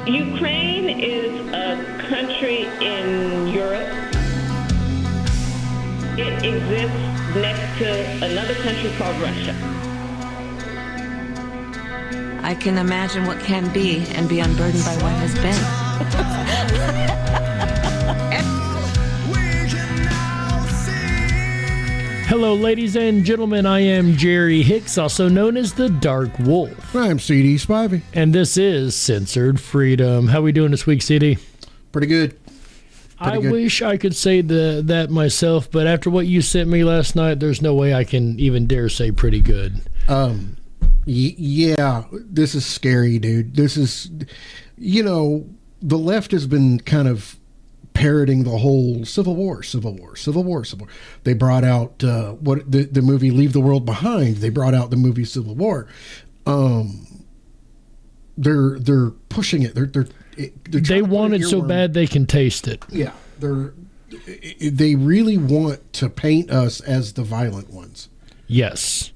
Ukraine is a country in Europe. It exists next to another country called Russia. I can imagine what can be and be unburdened by what has been. Hello, ladies and gentlemen. I am Jerry Hicks, also known as the Dark Wolf. I'm CD Spivey. And this is Censored Freedom. How we doing this week, CD? Pretty good. I wish I could say that myself, but after what you sent me last night, there's no way I can even dare say pretty good. Yeah, this is scary, dude. This is, the left has been kind of parroting the whole Civil War. They brought out the movie Leave the World Behind. They brought out the movie Civil War. They're pushing it. They want it so bad they can taste it. Yeah, they really want to paint us as the violent ones. Yes,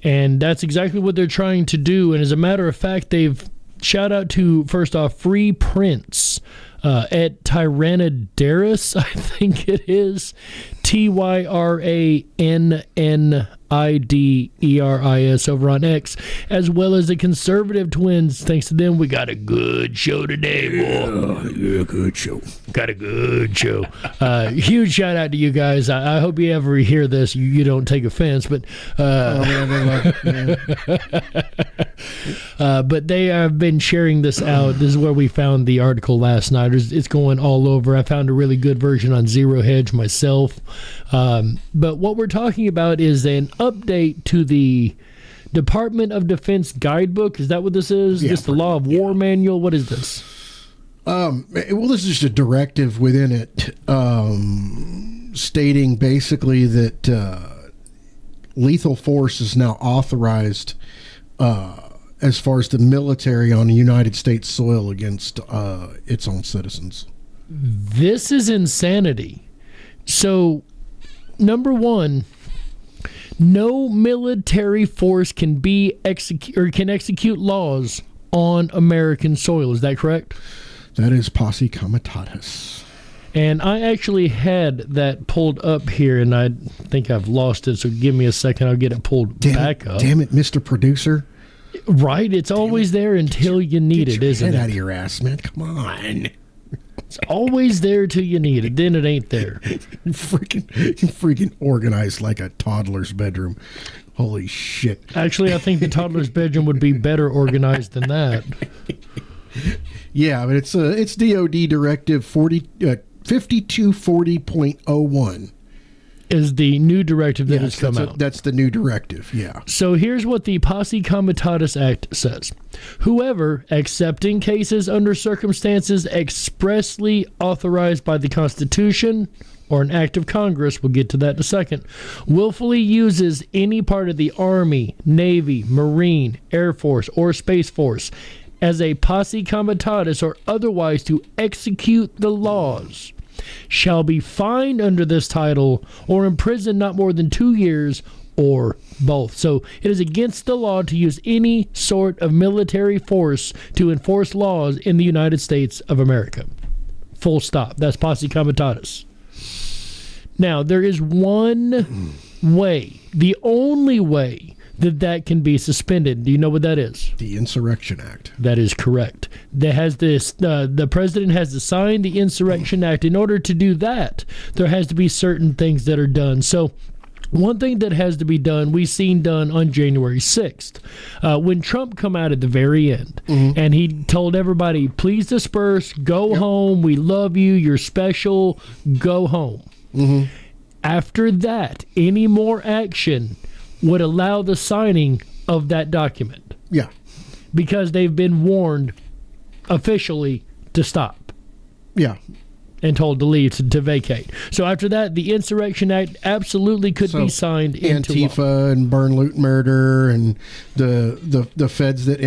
and that's exactly what they're trying to do. And as a matter of fact, they've shout out to, first off, Free Prince at Tyrannidris, I think it is, TYRANNIDERIS over on X, as well as the Conservative Twins. Thanks to them, we got a good show today, boy. Yeah, good show. Got a good show. Huge shout out to you guys. I hope you ever hear this, you don't take offense, but but they have been sharing this out. This is where we found the article last night. It's going all over. I found a really good version on Zero Hedge myself. But what we're talking about is an update to the Department of Defense guidebook. Is that what this is? Yeah, this the Law of War manual? What is this? Well, this is just a directive within it stating basically that lethal force is now authorized as far as the military on United States soil against its own citizens. This is insanity. So, number one, no military force can execute laws on American soil. Is that correct? That is Posse Comitatus. And I actually had that pulled up here, and I think I've lost it, so give me a second. I'll get it pulled back up. Damn it, Mr. Producer. Right? It's always there until you need it, isn't it? Get out of your ass, man. Come on. It's always there till you need it. Then it ain't there. You freaking organized like a toddler's bedroom. Holy shit. Actually, I think the toddler's bedroom would be better organized than that. Yeah, but it's DOD Directive 5240.01. Is the new directive that has come out. That's the new directive, yeah. So here's what the Posse Comitatus Act says. Whoever, excepting cases under circumstances expressly authorized by the Constitution or an act of Congress, we'll get to that in a second, willfully uses any part of the Army, Navy, Marine, Air Force, or Space Force as a Posse Comitatus or otherwise to execute the laws shall be fined under this title or imprisoned not more than 2 years or both. So it is against the law to use any sort of military force to enforce laws in the United States of America. Full stop. That's Posse Comitatus. Now, there is one way, the only way that can be suspended. Do you know what that is? The Insurrection Act. That is correct. That has this. The president has to sign the Insurrection Act. In order to do that, there has to be certain things that are done. So, one thing that has to be done, we've seen done on January 6th, when Trump come out at the very end, and he told everybody, please disperse, go home, we love you, you're special, go home. After that, any more action would allow the signing of that document. Yeah. Because they've been warned officially to stop. Yeah. And told to leave, to vacate. So after that, the Insurrection Act absolutely could be signed into law. Antifa and burn, loot, murder, and the feds that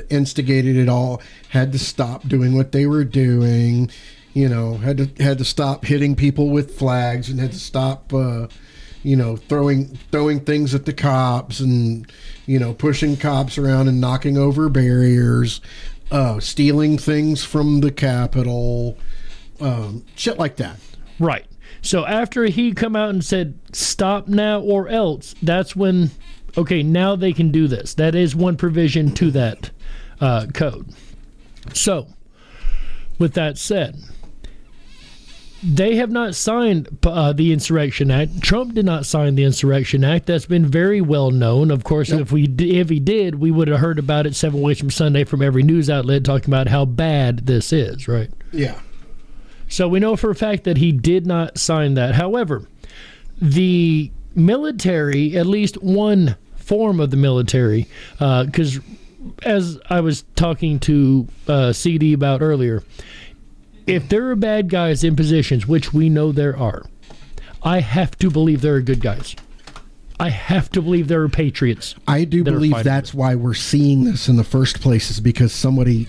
instigated it all had to stop doing what they were doing. Had to stop hitting people with flags and had to stop throwing things at the cops and pushing cops around and knocking over barriers. stealing things from the Capitol, shit like that. Right. So after he come out and said, stop now or else, that's when, okay, now they can do this. That is one provision to that code. So, with that said, they have not signed the Insurrection Act. Trump did not sign the Insurrection Act. That's been very well known. Of course, Yep. if he did, we would have heard about it 7 weeks from Sunday from every news outlet talking about how bad this is, right? Yeah. So we know for a fact that he did not sign that. However, the military, at least one form of the military, because as I was talking to CD about earlier, if there are bad guys in positions, which we know there are, I have to believe there are good guys. I have to believe there are patriots. I do believe that's why we're seeing this in the first place, is because somebody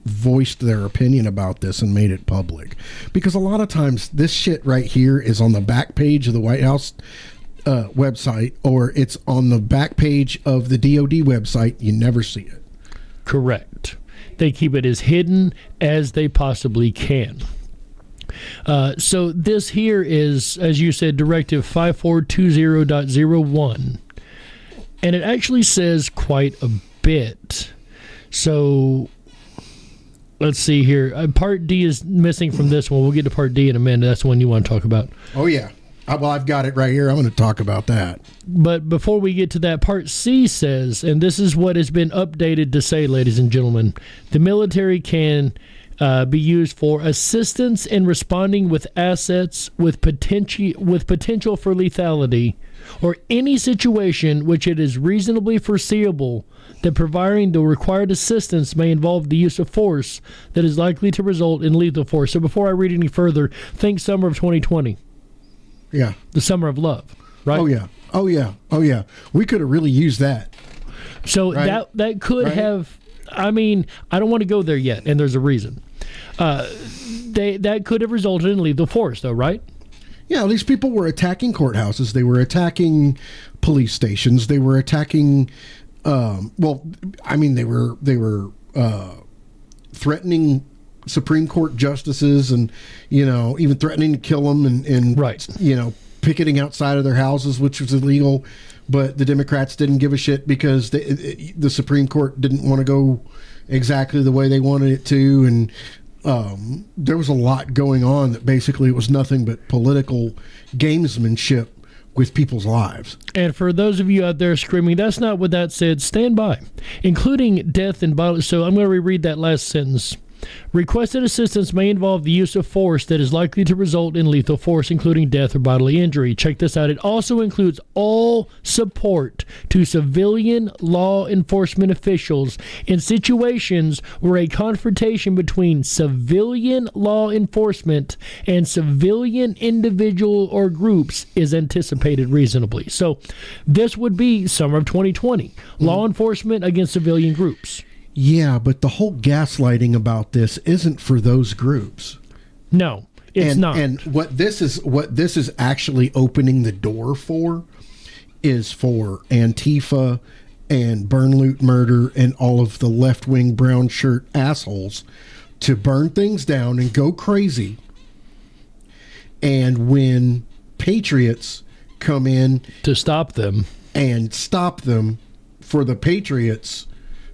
voiced their opinion about this and made it public. Because a lot of times this shit right here is on the back page of the White House website, or it's on the back page of the DOD website. You never see it. Correct. They keep it as hidden as they possibly can. So this here is, as you said, Directive 5420.01. And it actually says quite a bit. So let's see here. Part D is missing from this one. We'll get to Part D in a minute. That's the one you want to talk about. Oh, yeah. Well, I've got it right here. I'm going to talk about that. But before we get to that, Part C says, and this is what has been updated to say, ladies and gentlemen, the military can be used for assistance in responding with assets with potential for lethality, or any situation which it is reasonably foreseeable that providing the required assistance may involve the use of force that is likely to result in lethal force. So before I read any further, think summer of 2020. Yeah. The summer of love, right? Oh, yeah. Oh, yeah. Oh, yeah. We could have really used that. So right? that could have, I mean, I don't want to go there yet, and there's a reason. That could have resulted in lethal force, though, right? Yeah, these people were attacking courthouses. They were attacking police stations. They were attacking, they were threatening Supreme Court justices, and even threatening to kill them, and right, picketing outside of their houses, which was illegal. But the Democrats didn't give a shit because the Supreme Court didn't want to go exactly the way they wanted it to, and there was a lot going on that basically it was nothing but political gamesmanship with people's lives. And for those of you out there screaming, that's not what that said, stand by. Including death and bodily. So I'm going to reread that last sentence. Requested assistance may involve the use of force that is likely to result in lethal force, including death or bodily injury. Check this out. It also includes all support to civilian law enforcement officials in situations where a confrontation between civilian law enforcement and civilian individual or groups is anticipated reasonably. So this would be summer of 2020. Law enforcement against civilian groups. Yeah, but the whole gaslighting about this isn't for those groups. No, it's not. And what this is actually opening the door for is for Antifa and Burn, Loot, Murder and all of the left-wing brown shirt assholes to burn things down and go crazy. And when patriots come in to stop them, for the patriots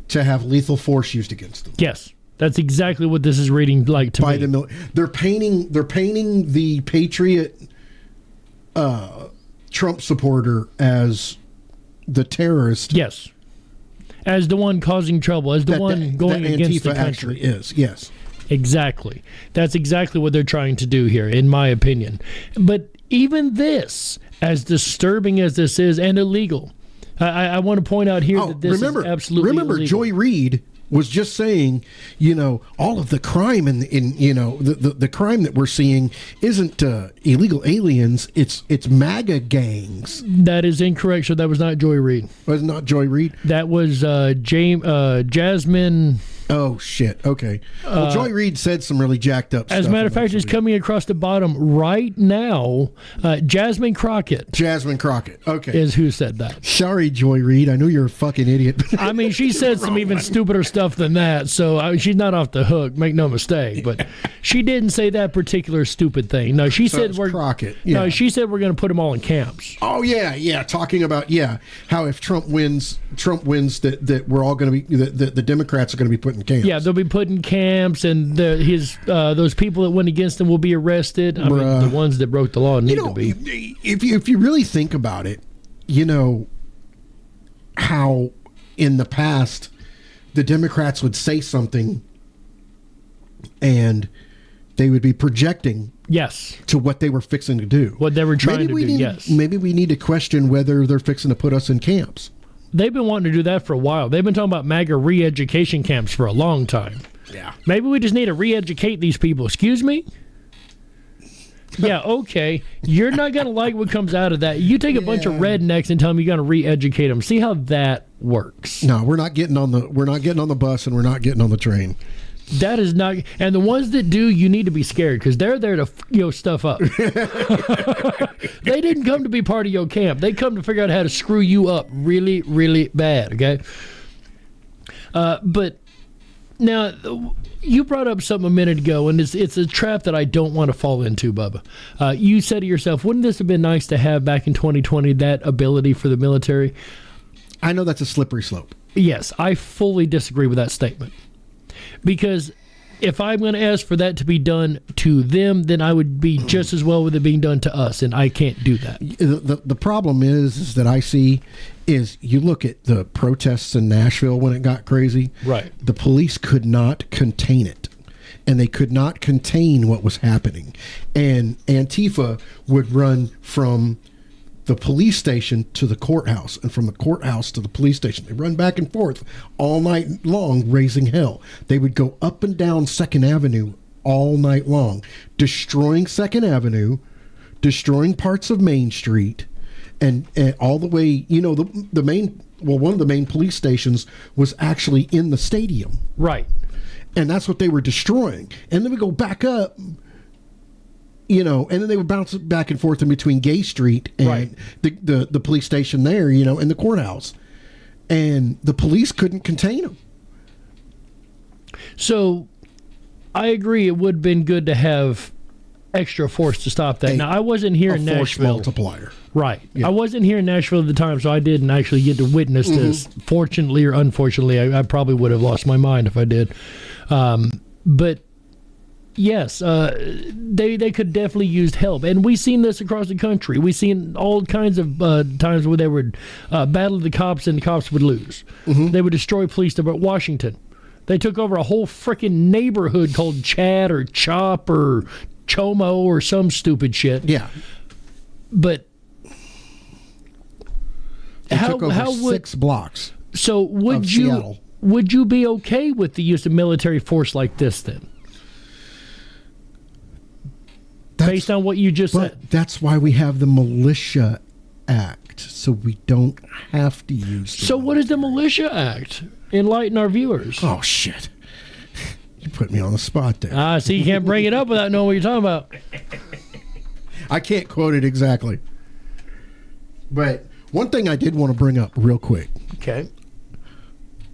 to have lethal force used against them. Yes, that's exactly what this is reading like to me. They're painting the patriot Trump supporter as the terrorist. Yes, as the one causing trouble, as the one going against the country. Actually is. Yes, exactly. That's exactly what they're trying to do here, in my opinion. But even this, as disturbing as this is and illegal, I want to point out here that this is absolutely illegal. Joy Reid was just saying, all of the crime in the crime that we're seeing isn't illegal aliens, it's MAGA gangs. That is incorrect. So that was not Joy Reid. Was not Joy Reid? That was Jasmine. Oh, shit. Okay. Well, Joy Reid said some really jacked up stuff. As a matter of fact, it's coming across the bottom right now. Jasmine Crockett. Jasmine Crockett. Okay. Is who said that. Sorry, Joy Reid. I know you're a fucking idiot. I mean, she said some even stupider stuff than that, so she's not off the hook. Make no mistake. But she didn't say that particular stupid thing. No, she said we're Crockett. Yeah. No, she said we're going to put them all in camps. Oh yeah. Talking about how if Trump wins that we're all going to be the Democrats are going to be put in camps. Yeah, they'll be put in camps, and those people that went against him will be arrested. I mean, the ones that broke the law need to be. If you really think about it, you know how in the past the Democrats would say something and they would be projecting to what they were fixing to do. What they were trying to do, yes. Maybe we need to question whether they're fixing to put us in camps. They've been wanting to do that for a while. They've been talking about MAGA re-education camps for a long time. Yeah. Maybe we just need to re-educate these people. Excuse me? Yeah, okay. You're not going to like what comes out of that. You take a bunch of rednecks and tell them you're going to re-educate them. See how that works. No, we're not getting on the bus and we're not getting on the train. That is not, and the ones that do, you need to be scared because they're there to stuff up. They didn't come to be part of your camp. They come to figure out how to screw you up really, really bad. Okay. But now you brought up something a minute ago, and it's a trap that I don't want to fall into, Bubba. You said to yourself, "Wouldn't this have been nice to have back in 2020 that ability for the military?" I know that's a slippery slope. Yes, I fully disagree with that statement. Because if I'm going to ask for that to be done to them, then I would be just as well with it being done to us, and I can't do that. The problem is that I see is you look at the protests in Nashville when it got crazy. Right. The police could not contain it, and they could not contain what was happening. And Antifa would run from the police station to the courthouse, and from the courthouse to the police station. They run back and forth all night long, raising hell. They would go up and down 2nd Avenue all night long, destroying 2nd Avenue, destroying parts of Main Street, and all the way, one of the main police stations was actually in the stadium. Right. And that's what they were destroying. And then we go back up, and then they would bounce back and forth in between Gay Street and the police station there, and the courthouse. And the police couldn't contain them. So I agree it would have been good to have extra force to stop that. Now, I wasn't here in Nashville. A force multiplier. Right. Yeah. I wasn't here in Nashville at the time, so I didn't actually get to witness this. Fortunately or unfortunately, I probably would have lost my mind if I did. But yes, they could definitely use help. And we've seen this across the country. We've seen all kinds of times where they would battle the cops and the cops would lose. They would destroy police department. Washington. They took over a whole freaking neighborhood called Chad or Chop or Chomo or some stupid shit. Yeah. But they took over 6 blocks. So would Seattle. Would you be okay with the use of military force like this then? Based on what you just said. That's why we have the Militia Act, so we don't have to use the So what is the Militia Act? Enlighten our viewers. Oh, shit. You put me on the spot there. See, you can't bring it up without knowing what you're talking about. I can't quote it exactly. But one thing I did want to bring up real quick. Okay.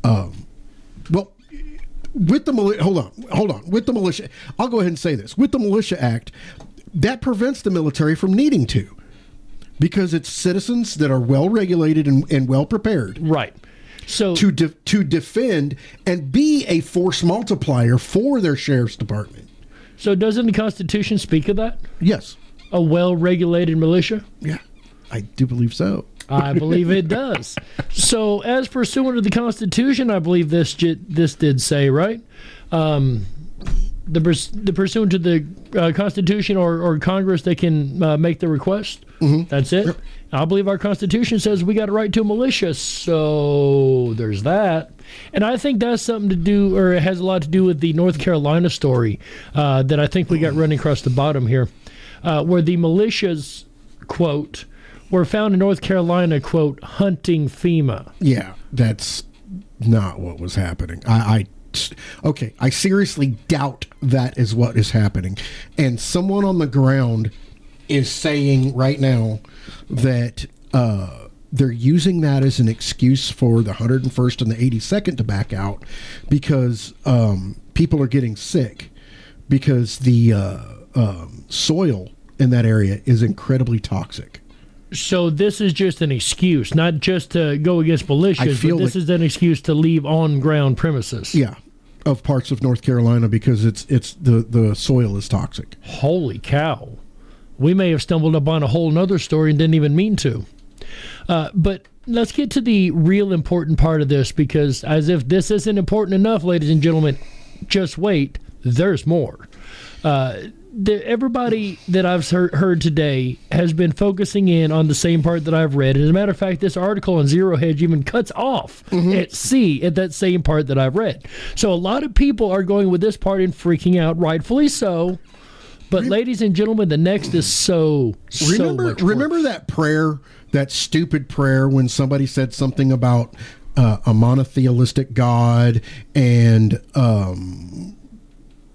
Well, with the hold on. With the militia, I'll go ahead and say this. With the Militia Act, that prevents the military from needing to, because it's citizens that are well regulated and well prepared. Right. So to defend and be a force multiplier for their sheriff's department. So doesn't the Constitution speak of that? Yes. A well-regulated militia? Yeah, I do believe so. I believe it does. So, as pursuant to the Constitution, I believe this did say, right? The pursuant to the Constitution or Congress, they can make the request. That's it. Yep. I believe our Constitution says we got a right to a militia, so there's that. And I think that's something to do, or it has a lot to do with the North Carolina story that I think we got running across the bottom here, where the militias, quote, were found in North Carolina, quote, hunting FEMA. Yeah, that's not what was happening. okay, I seriously doubt that is what is happening. And someone on the ground is saying right now that they're using that as an excuse for the 101st and the 82nd to back out because people are getting sick because the soil in that area is incredibly toxic. So this is just an excuse, not just to go against militias, but this is an excuse to leave on-ground premises. Yeah, of parts of North Carolina because it's the soil is toxic. Holy cow. We may have stumbled upon a whole nother story and didn't even mean to. But let's get to the real important part of this, because as if this isn't important enough, ladies and gentlemen, just wait, there's more. Everybody that I've heard today has been focusing in on the same part that I've read. And as a matter of fact, this article on Zero Hedge even cuts off at C at that same part that I've read. So a lot of people are going with this part and freaking out, rightfully so. But ladies and gentlemen, the next is so much worse. Remember that prayer, that stupid prayer when somebody said something about a monotheistic God and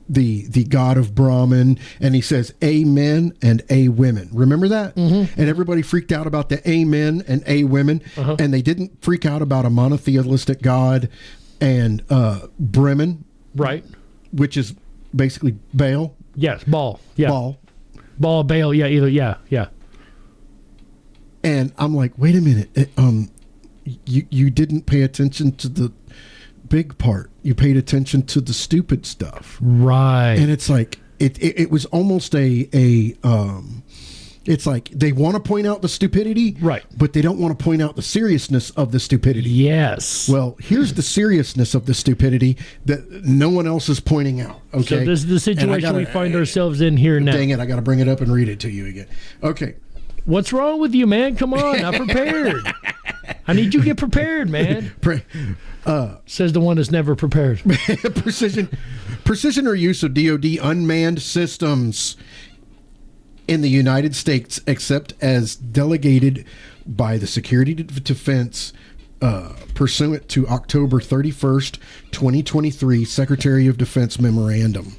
the God of Brahman, and he says amen and a women. Remember that? And everybody freaked out about the amen and a women, and they didn't freak out about a monotheistic God and Bremen, right? Which is basically Baal. Yes, Baal. Yeah. Baal, Baal. Yeah, either. Yeah. And I'm like, wait a minute. You didn't pay attention to the big part. You paid attention to the stupid stuff. Right. And it's like, it was almost it's like they want to point out the stupidity, right? But they don't want to point out the seriousness of the stupidity. Yes. Well, here's the seriousness of the stupidity that no one else is pointing out. Okay. So this is the situation we find ourselves in here now. Dang it! I got to bring it up and read it to you again. Okay. What's wrong with you, man? Come on, I'm prepared. I need you to get prepared, man. Says the one that's never prepared. Precision or use of DOD unmanned systems in the United States, except as delegated by the Security Defense pursuant to October 31st, 2023 Secretary of Defense memorandum.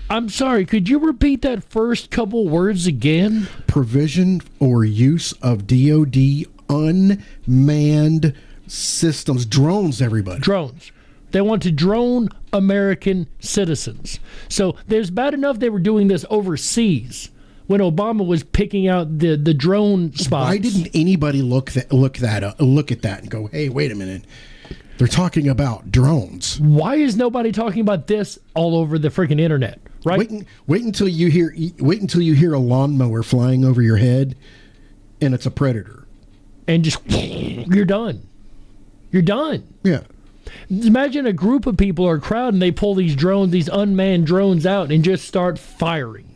I'm sorry, could you repeat that first couple words again? Provision or use of DOD unmanned systems. Drones, everybody. Drones. They want to drone American citizens. So there's bad enough they were doing this overseas when Obama was picking out the drone spots. Why didn't anybody look at that and go, hey, wait a minute. They're talking about drones. Why is nobody talking about this all over the freaking internet? Right? Wait until you hear a lawnmower flying over your head, and it's a predator, and just you're done. You're done. Yeah. Imagine a group of people or a crowd, and they pull these drones, these unmanned drones out, and just start firing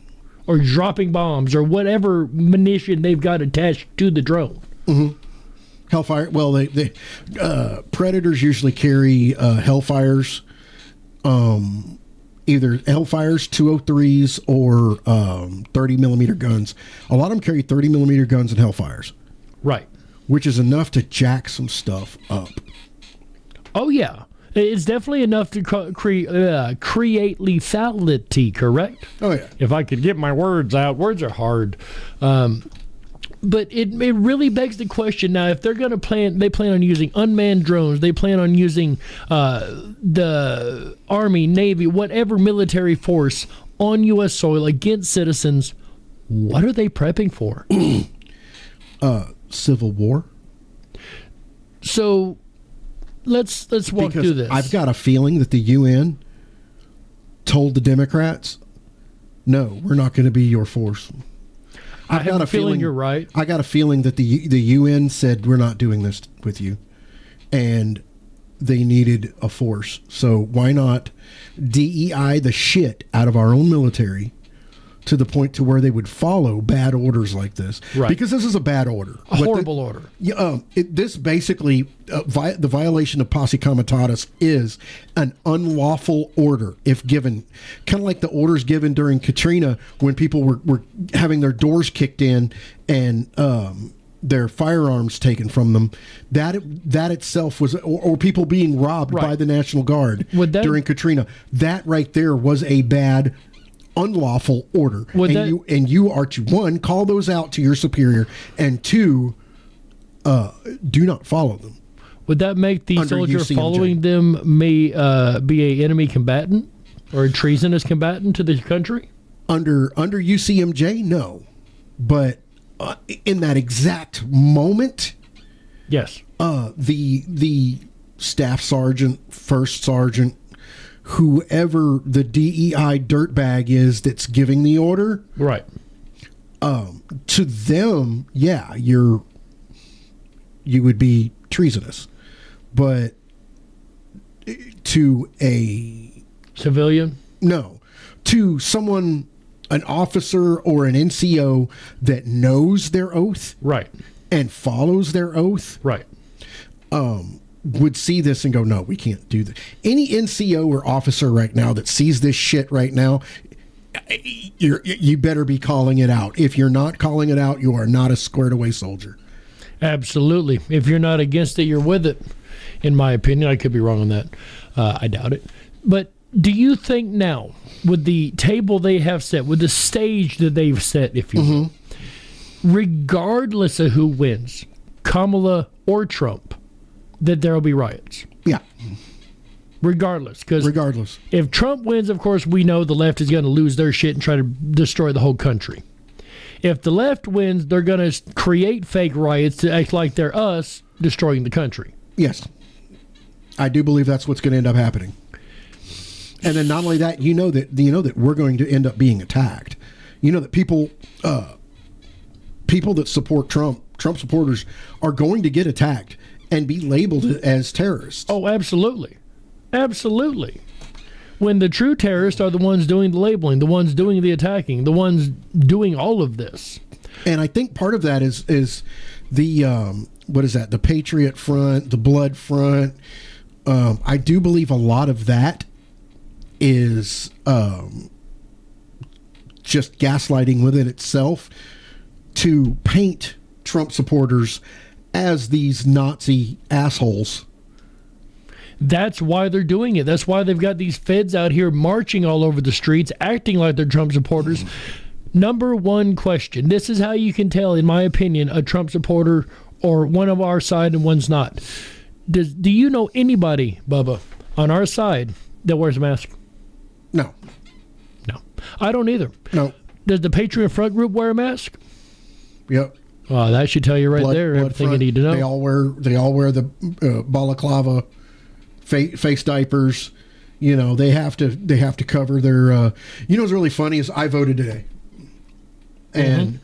or dropping bombs or whatever munition they've got attached to the drone. Mm-hmm. Hellfire. Well, they predators usually carry Hellfires. Either Hellfires, 203s, or 30 millimeter guns. A lot of them carry 30 millimeter guns and Hellfires. Right. Which is enough to jack some stuff up. Oh, yeah. It's definitely enough to create lethality, correct? Oh, yeah. If I could get my words out. Words are hard. But it really begs the question now, if they're going to they plan on using unmanned drones, they plan on using the Army, Navy, whatever military force on U.S. soil against citizens, what are they prepping for? Civil war. So let's walk through this. I've got a feeling that the UN told the Democrats, no, we're not going to be your force. I have a feeling you're right. I got a feeling that the UN said, we're not doing this with you. And they needed a force. So why not DEI the shit out of our own military to the point to where they would follow bad orders like this? Right. Because this is a bad order. A horrible order. This basically, the violation of Posse Comitatus is an unlawful order if given. Kind of like the orders given during Katrina when people were having their doors kicked in and their firearms taken from them. That itself was, or people being robbed by the National Guard during Katrina. That right there was a bad, unlawful order. And you are to, one, call those out to your superior, and two, do not follow them. Would that make the soldier UCMJ following them may be a enemy combatant or a treasonous combatant to the country? Under UCMJ, no. But in that exact moment, yes. The staff sergeant, first sergeant, whoever the DEI dirtbag is that's giving the order, right? To them, yeah, you would be treasonous, but to a civilian, no, to someone, an officer or an NCO that knows their oath, right, and follows their oath, right, would see this and go, no, we can't do that. Any NCO or officer right now that sees this shit right now, you better be calling it out. If you're not calling it out, you are not a squared away soldier. Absolutely. If you're not against it, you're with it. In my opinion, I could be wrong on that. I doubt it. But do you think now, with the table they have set, with the stage that they've set, if you will, regardless of who wins, Kamala or Trump, that there will be riots? Yeah. Regardless. Regardless. If Trump wins, of course, we know the left is going to lose their shit and try to destroy the whole country. If the left wins, they're going to create fake riots to act like they're us destroying the country. Yes. I do believe that's what's going to end up happening. And then not only that, you know that we're going to end up being attacked. You know that people that support Trump supporters are going to get attacked and be labeled as terrorists. Oh, absolutely. Absolutely. When the true terrorists are the ones doing the labeling, the ones doing the attacking, the ones doing all of this. And I think part of that is the what is that? The Patriot Front, the Blood Front. I do believe a lot of that is just gaslighting within itself to paint Trump supporters as these Nazi assholes. That's why they're doing it. That's why they've got these feds out here marching all over the streets, acting like they're Trump supporters. Number one question. This is how you can tell, in my opinion, a Trump supporter or one of our side and one's not. Do you know anybody, Bubba, on our side that wears a mask? No. No. I don't either. No. Does the Patriot Front group wear a mask? Yep. Well, that should tell you right there everything front, you need to know. They all wear the balaclava face diapers. You know, they have to cover their you know what's really funny is I voted today. And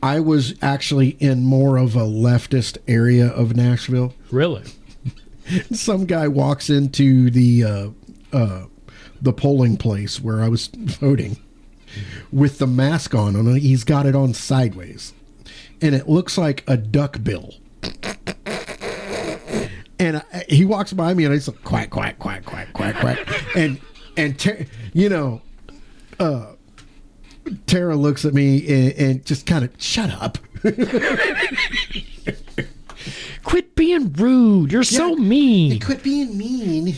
I was actually in more of a leftist area of Nashville. Really? Some guy walks into the polling place where I was voting with the mask on, and he's got it on sideways, and it looks like a duck bill. And he walks by me, and I like, quack, quack, quack, quack, quack, quack, and Tara looks at me and just kind of, shut up. Quit being rude. You're so mean. Quit being mean.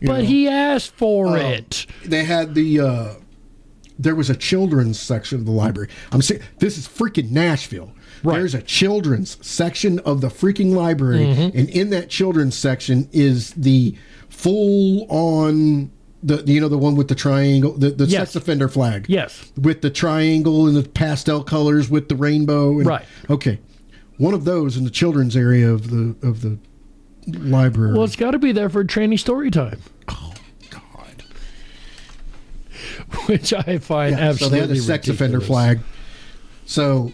But he asked for it. They had there was a children's section of the library. I'm saying, this is freaking Nashville. Right. There's a children's section of the freaking library, and in that children's section is the full-on, the one with the triangle, the sex offender flag. Yes. With the triangle and the pastel colors with the rainbow. And, right. Okay. One of those in the children's area of the library. Well, it's got to be there for tranny story time. Oh, God. Which I find absolutely so they had the sex offender flag. So,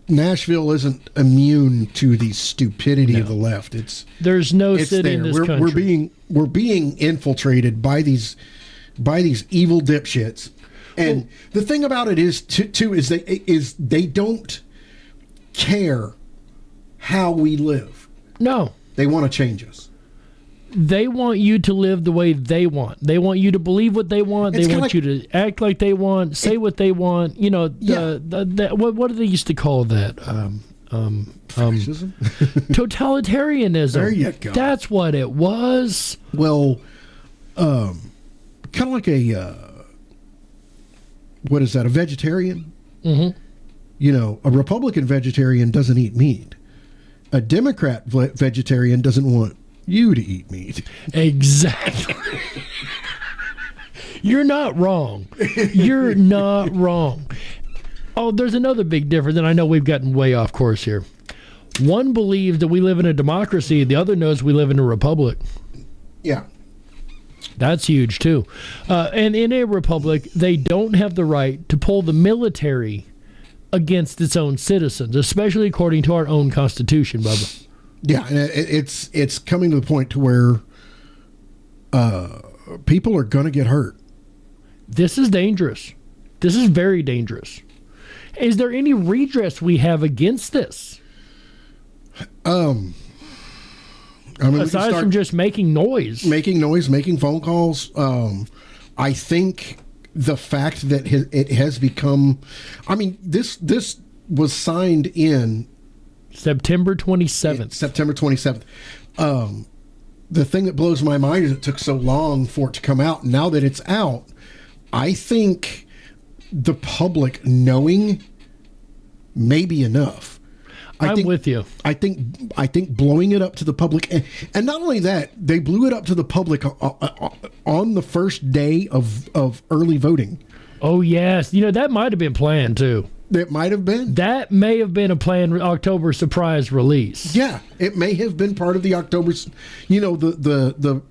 Nashville isn't immune to the stupidity of the left. There's no city in this country. We're being infiltrated by these evil dipshits. And the thing about it is too is they don't care how we live. No. They want to change us. They want you to live the way they want. They want you to believe what they want. They want you to act like they want, say what they want. You know, what do they used to call that? Fascism? Totalitarianism. There you go. That's what it was. Well, kind of like a, what is that, a vegetarian? Mm-hmm. You know, a Republican vegetarian doesn't eat meat. A Democrat vegetarian doesn't want you to eat meat. Exactly. You're not wrong. You're not wrong. Oh, there's another big difference, and I know we've gotten way off course here. One believes that we live in a democracy. The other knows we live in a republic. Yeah. That's huge, too. And in a republic, they don't have the right to pull the military against its own citizens, especially according to our own Constitution, Bubba. Yeah, and it's coming to the point to where people are going to get hurt. This is dangerous. This is very dangerous. Is there any redress we have against this? Aside from just making noise. Making phone calls. I think the fact that it has become, I mean, this was signed in September 27th. September 27th. The thing that blows my mind is it took so long for it to come out. Now that it's out, I think the public knowing may be enough. I'm with you. I think blowing it up to the public, and not only that, they blew it up to the public on the first day of early voting. Oh, yes. You know, that might have been planned, too. It might have been. That may have been a planned October surprise release. Yeah, it may have been part of the October, you know, the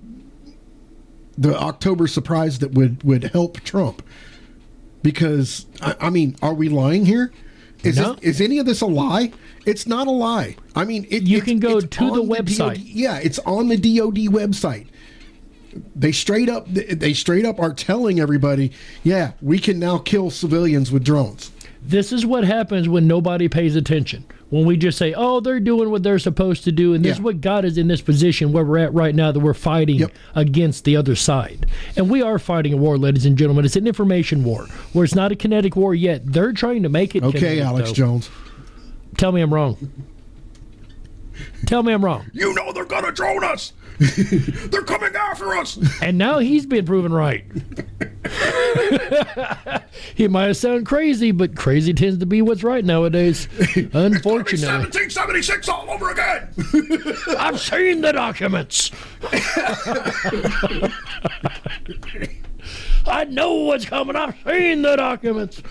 October surprise that would help Trump. Because, I mean, are we lying here? Is any of this a lie? It's not a lie. I mean, you can go to the website. DOD, it's on the DOD website. They straight up are telling everybody, yeah, we can now kill civilians with drones. This is what happens when nobody pays attention. When we just say, oh, they're doing what they're supposed to do, and this is what got us in this position where we're at right now, that we're fighting against the other side. And we are fighting a war, ladies and gentlemen. It's an information war, where it's not a kinetic war yet. They're trying to make it kinetic, Alex Jones. Tell me I'm wrong. Tell me I'm wrong. You know they're going to drone us. They're coming after us. And now he's been proven right. He might have sounded crazy, but crazy tends to be what's right nowadays. Unfortunately. 1776 all over again. I've seen the documents. I know what's coming. I've seen the documents.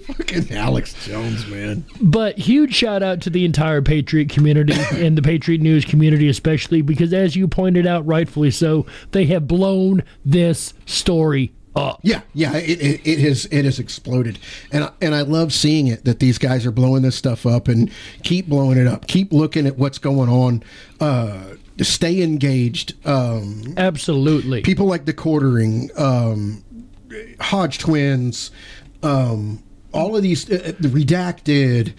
Fucking Alex Jones, man. But huge shout out to the entire Patriot community and the Patriot News community especially, because as you pointed out, rightfully so, they have blown this story up. Yeah, it has exploded. And I love seeing it, that these guys are blowing this stuff up and keep blowing it up. Keep looking at what's going on. Stay engaged. Absolutely. People like the Quartering, Hodge Twins, all of these, the Redacted.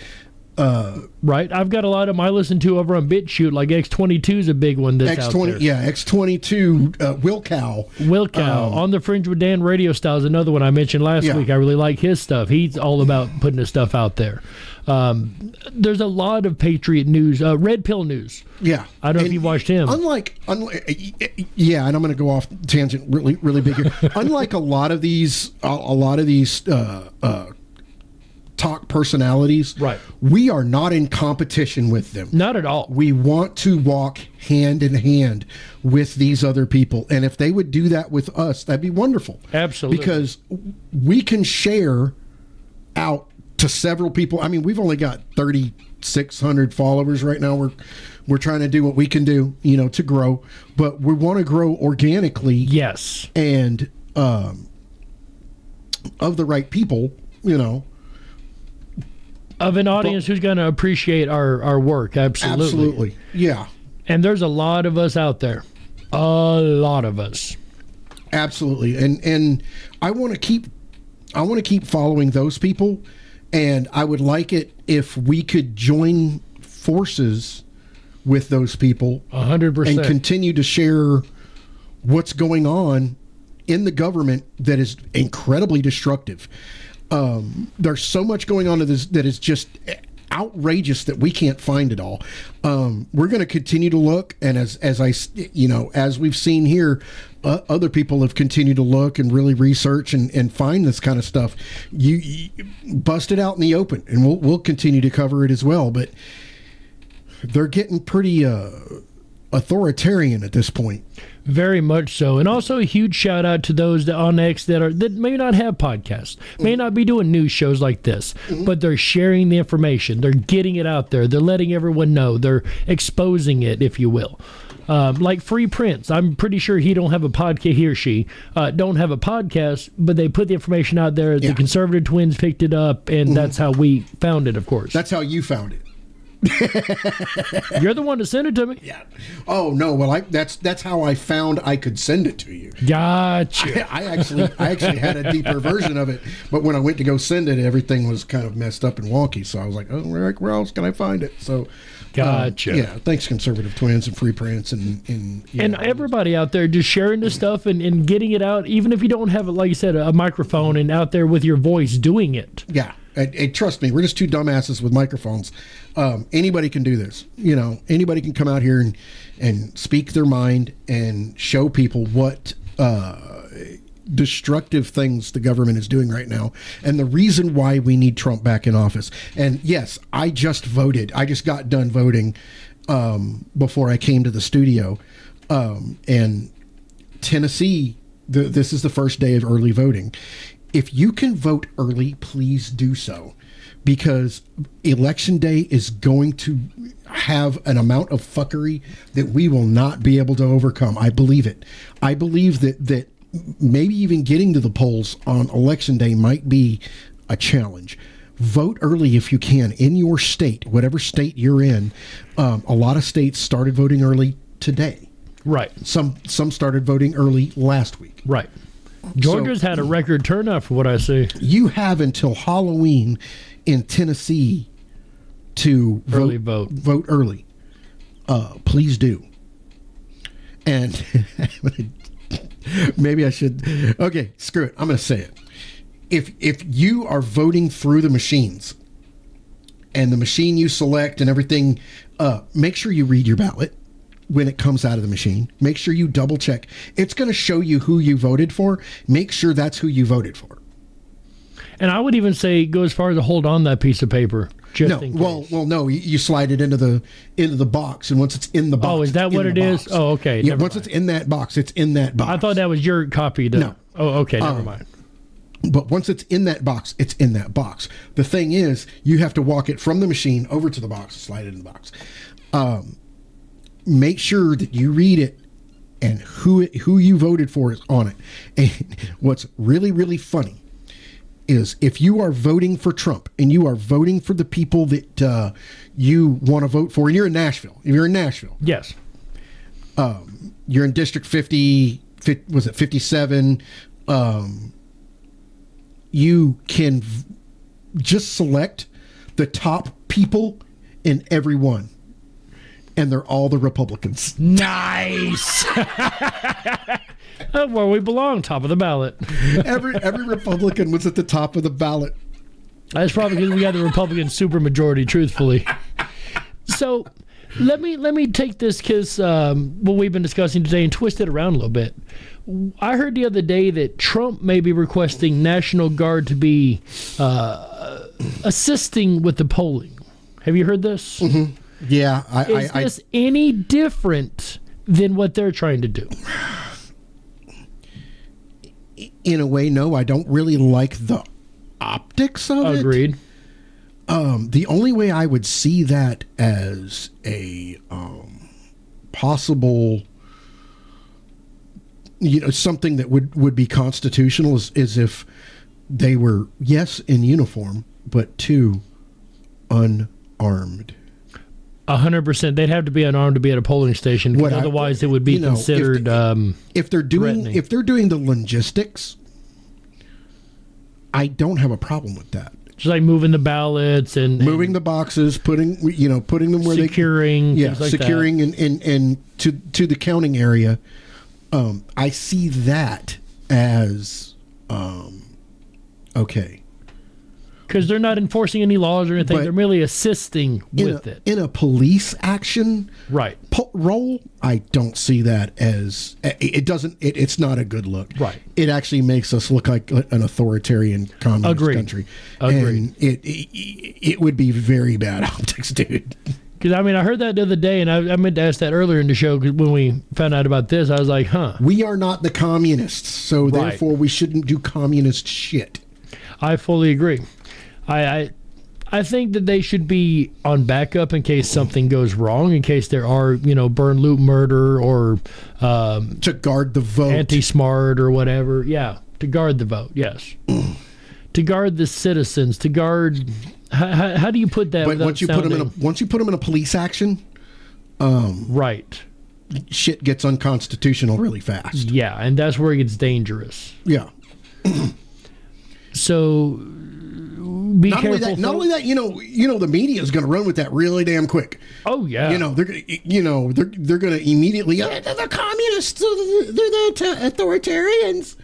Right. I've got a lot of them I listen to over on BitChute, like X22 is a big one that's out there. Yeah, X22, Wilcow. Wilcow, On the Fringe with Dan Radio Style is another one I mentioned last week. I really like his stuff. He's all about putting his stuff out there. There's a lot of Patriot News, Red Pill News. Yeah. I don't know if you've watched him. Unlike, yeah, and I'm going to go off tangent really, really big here. Unlike a lot of these talk personalities, right? We are not in competition with them. Not at all. We want to walk hand in hand with these other people, and if they would do that with us, that'd be wonderful. Absolutely. Because we can share out to several people. I mean, we've only got 3,600 followers right now. We're trying to do what we can do, to grow, but we want to grow organically. Yes. And of the right people, of an audience who's going to appreciate our work. Absolutely. Yeah. And there's a lot of us out there. A lot of us. Absolutely. And I want to keep following those people, and I would like it if we could join forces with those people 100%. and continue to share what's going on in the government that is incredibly destructive. There's so much going on that is just outrageous that we can't find it all. We're going to continue to look, and as we've seen here, other people have continued to look and really research and find this kind of stuff. You bust it out in the open, and we'll continue to cover it as well. But they're getting pretty authoritarian at this point. Very much so. And also a huge shout out to those that on X that may not have podcasts, may not be doing news shows like this, but they're sharing the information. They're getting it out there. They're letting everyone know. They're exposing it, if you will. Like Free Prince, I'm pretty sure he don't have a podcast. He or she don't have a podcast, but they put the information out there. The Conservative Twins picked it up, and that's how we found it. Of course, that's how you found it. You're the one to send it to me. Yeah. Oh no. Well, that's how I found I could send it to you. Gotcha. I actually had a deeper version of it, but when I went to go send it, everything was kind of messed up and wonky. So I was like, oh, where else can I find it? So. Gotcha. Yeah, thanks, Conservative Twins and Free Prince and everybody out there just sharing this stuff and getting it out, even if you don't have, like you said, a microphone and out there with your voice doing it. Yeah, and trust me, we're just two dumbasses with microphones. Anybody can do this. Anybody can come out here and speak their mind and show people what destructive things the government is doing right now, and the reason why we need Trump back in office. And yes, I just voted. I just got done voting before I came to the studio. And Tennessee, this is the first day of early voting. If you can vote early, please do so, because Election Day is going to have an amount of fuckery that we will not be able to overcome. I believe it. I believe that maybe even getting to the polls on Election Day might be a challenge. Vote early if you can in your state, whatever state you're in. A lot of states started voting early today. Right. Some started voting early last week. Right. Georgia's had a record turnout for what I see. You have until Halloween in Tennessee to vote early. Please do. And maybe I should. Okay, screw it. I'm going to say it. If you are voting through the machines and the machine you select and everything, make sure you read your ballot when it comes out of the machine. Make sure you double check. It's going to show you who you voted for. Make sure that's who you voted for. And I would even say go as far as to hold on that piece of paper. Just in case. Well, no. You slide it into the box, and once it's in the box. Oh, is that what it is? Oh, okay. Yeah, once it's in that box, it's in that box. I thought that was your copy. No. Oh, okay. Never mind. But once it's in that box, it's in that box. The thing is, you have to walk it from the machine over to the box, slide it in the box. Make sure that you read it and who you voted for is on it. And what's really, really funny is if you are voting for Trump and you are voting for the people that you want to vote for, and you're in Nashville. If you're in Nashville. Yes. You're in District 50, was it 57? You can just select the top people in every one. And they're all the Republicans. Nice. Where we belong, top of the ballot. Every Republican was at the top of the ballot. That's probably because we got the Republican supermajority, truthfully. So let me take this, because what we've been discussing today, and twist it around a little bit. I heard the other day that Trump may be requesting National Guard to be assisting with the polling. Have you heard this? Mm-hmm. Yeah. Is this any different than what they're trying to do? In a way, no. I don't really like the optics of it. Agreed. The only way I would see that as a possible, something that would be constitutional is if they were, yes, in uniform, but two, unarmed. 100%. They'd have to be unarmed to be at a polling station. Otherwise, it would be considered. If they're doing the logistics, I don't have a problem with that. Just like moving the ballots and moving the boxes, putting them where securing, things like securing that. and to the counting area. I see that as okay. Because they're not enforcing any laws or anything. They're merely assisting with it. In a police action right role, I don't see that as it doesn't. It's not a good look. Right. It actually makes us look like an authoritarian communist country. Agreed. And it would be very bad optics, dude. Because, I mean, I heard that the other day, and I meant to ask that earlier in the show, because when we found out about this, I was like, huh. We are not the communists, so therefore we shouldn't do communist shit. I fully agree. I think that they should be on backup in case something goes wrong, in case there are, burn, loot, murder, or to guard the vote, anti-smart or whatever. Yeah, to guard the vote. Yes, to guard the citizens. To guard. How do you put that? But once you put them in a police action, right, shit gets unconstitutional really fast. Yeah, and that's where it gets dangerous. Yeah. So. Not only that, the media is going to run with that really damn quick. Oh yeah, they're going to immediately. They're the communists. They're the authoritarians.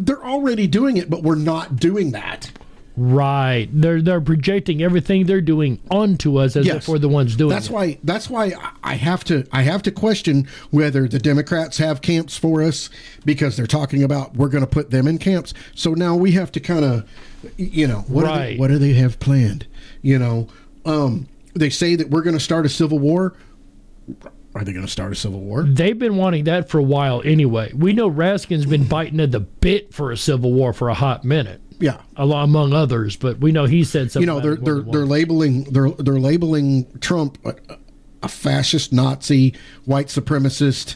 They're already doing it, but we're not doing that. Right. They're projecting everything they're doing onto us as if we're the ones doing it. That's why I have to question whether the Democrats have camps for us, because they're talking about we're going to put them in camps. So now we have to kind of, what do they have planned? They say that we're going to start a civil war. Are they going to start a civil war? They've been wanting that for a while anyway. We know Raskin's been biting at the bit for a civil war for a hot minute. Yeah, among others, but we know he said something. They're labeling Trump a fascist, Nazi, white supremacist.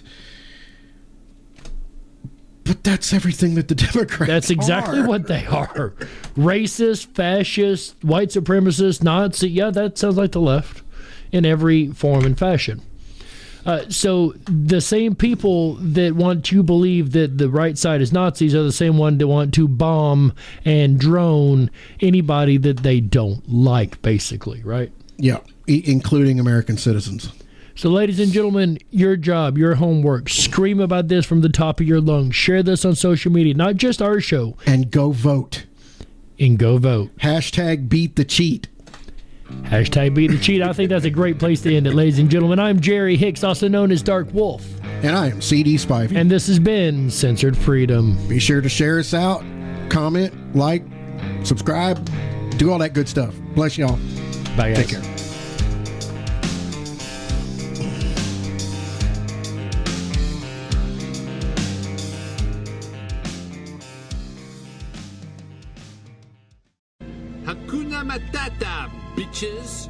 But that's everything that the Democrats That's exactly what they are. Racist, fascist, white supremacist, Nazi. Yeah, that sounds like the left in every form and fashion. So the same people that want to believe that the right side is Nazis are the same one that want to bomb and drone anybody that they don't like, basically, right? Yeah, including American citizens. So, ladies and gentlemen, your job, your homework, scream about this from the top of your lungs. Share this on social media, not just our show. And go vote. Hashtag beat the cheat. Hashtag beat the cheat. I think that's a great place to end it, ladies and gentlemen. I'm Jerry Hicks, also known as Dark Wolf. And I am CD Spivey. And this has been Censored Freedom. Be sure to share us out, comment, like, subscribe, do all that good stuff. Bless y'all. Bye, guys. Take care. Hakuna Matata, bitches.